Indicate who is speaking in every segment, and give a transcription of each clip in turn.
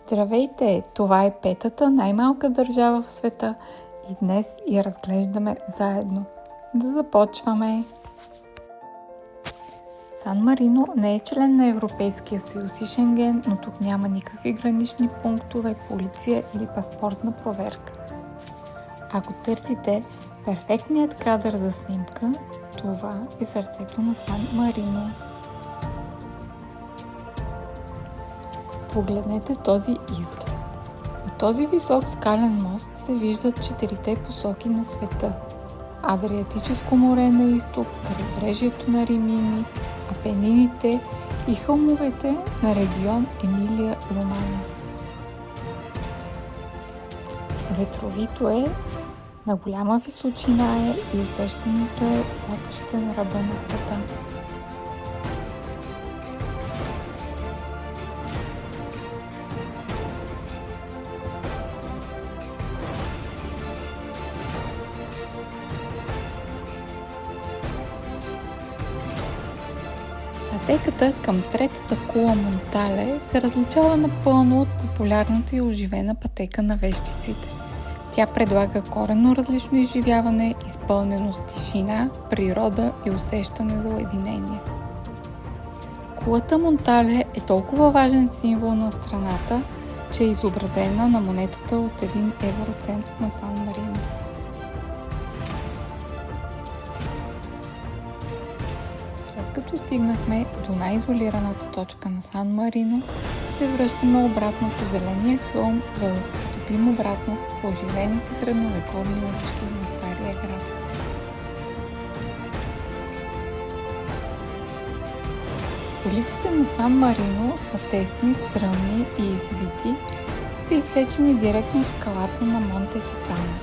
Speaker 1: Здравейте! Това е петата най-малка държава в света и днес я разглеждаме заедно. Да започваме! Сан Марино не е член на Европейския съюз и Шенген, но тук няма никакви гранични пунктове, полиция или паспортна проверка. Ако търсите перфектният кадър за снимка, това е сърцето на Сан Марино. Погледнете този изглед. От този висок скален мост се виждат четирите посоки на света. Адриатическо море на изток, крайбрежието на Римини, Апенините и хълмовете на регион Емилия-Романья. Ветровито е, на голяма височина е и усещането е сякаш сте на ръба на света. Пътеката към третата кула Монтале се различава напълно от популярната и оживена пътека на вещиците. Тя предлага коренно различно изживяване, изпълнено с тишина, природа и усещане за уединение. Кулата Монтале е толкова важен символ на страната, че е изобразена на монетата от 1 евроцент на Сан Марино. След като стигнахме до най-изолираната точка на Сан Марино, се връщаме обратно по зеления хълм, за да се потопим обратно в оживените средновековни улички на Стария град. Улиците на Сан Марино са тесни, стръмни и извити, са изсечени директно в скалата на Монте Титано.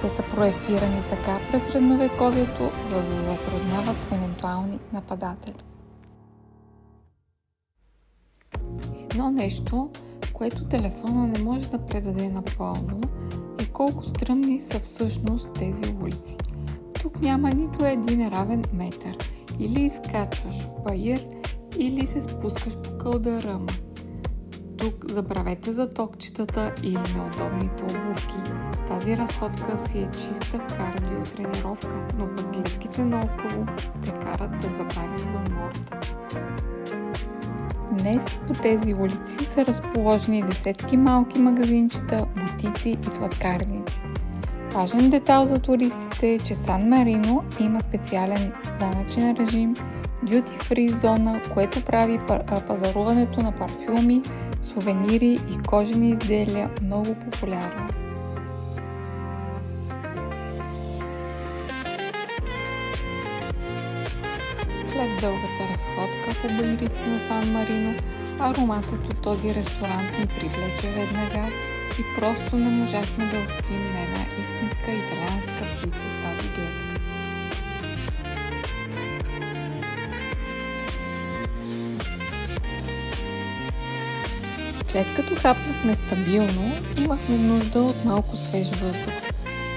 Speaker 1: Те са проектирани така през средновековието, за да затрудняват евентуални нападатели. Едно нещо, което телефона не може да предаде напълно, е колко стръмни са всъщност тези улици. Тук няма нито един равен метър. Или изкачваш баир, или се спускаш по кълдъръма. Тук забравете за токчетата или неудобните обувки. Тази разходка си е чиста кардиотренировка, но пък гледките наоколо те карат да забравиш за умората. Днес по тези улици са разположени десетки малки магазинчета, бутици и сладкарници. Важен детайл за туристите е, че Сан Марино има специален данъчен режим, дюти-фри зона, което прави пазаруването на парфюми, сувенири и кожени изделия много популярно. След дългата разходка по баирите на Сан Марино, ароматът от този ресторант ни привлече веднага и просто не можахме да устоим на една истинска италианска пица с тази гледка. След като хапнахме стабилно, имахме нужда от малко свеж въздух.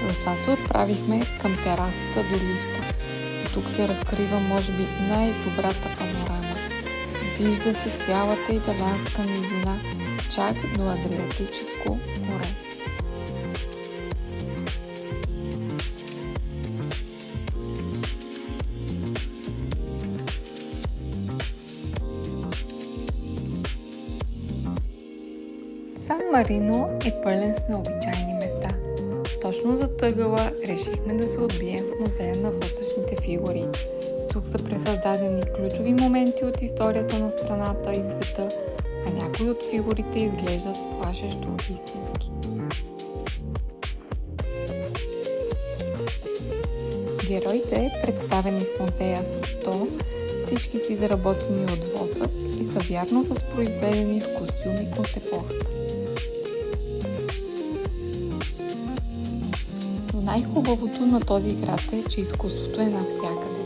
Speaker 1: Затова се отправихме към терасата до лифта. Тук се разкрива, може би, най-добрата панорама. Вижда се цялата италианска низина, чак до Адриатическо море. Сан Марино е пълен с необичайни места. Точно зад ъгъла решихме да се отбием в музея на восъчните фигури. Тук са пресъздадени ключови моменти от историята на страната и света, а някои от фигурите изглеждат плашещо истински. Героите, представени в музея са 100, всички са изработени от восък и са вярно възпроизведени в костюми от епохата. Най-хубавото на този град е, че изкуството е навсякъде.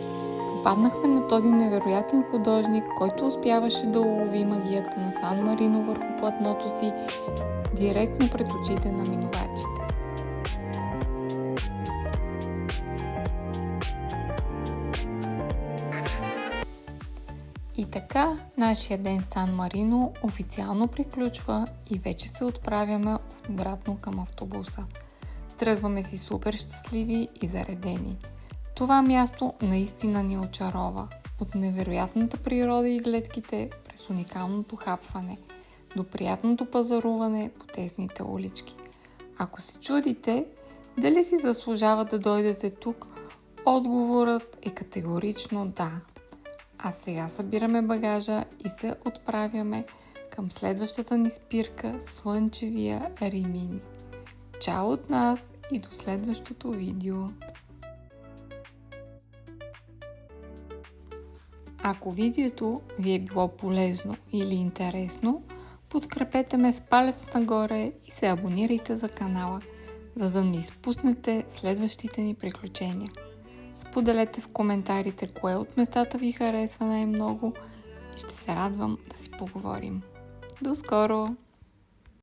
Speaker 1: Попаднахме на този невероятен художник, който успяваше да улови магията на Сан Марино върху платното си, директно пред очите на минувачите. И така, Нашия ден в Сан Марино официално приключва и вече се отправяме обратно към автобуса. Тръгваме си супер щастливи и заредени. Това място наистина ни очарова. От невероятната природа и гледките през уникалното хапване до приятното пазаруване по тесните улички. Ако се чудите дали си заслужава да дойдете тук, отговорът е категорично да. А сега събираме багажа и се отправяме към следващата ни спирка Слънчевия Римини. Чао от нас и до следващото видео! Ако видеото ви е било полезно или интересно, подкрепете ме с палец нагоре и се абонирайте за канала, за да не изпуснете следващите ни приключения. Споделете в коментарите кое от местата ви харесва най-много и ще се радвам да си поговорим. До скоро!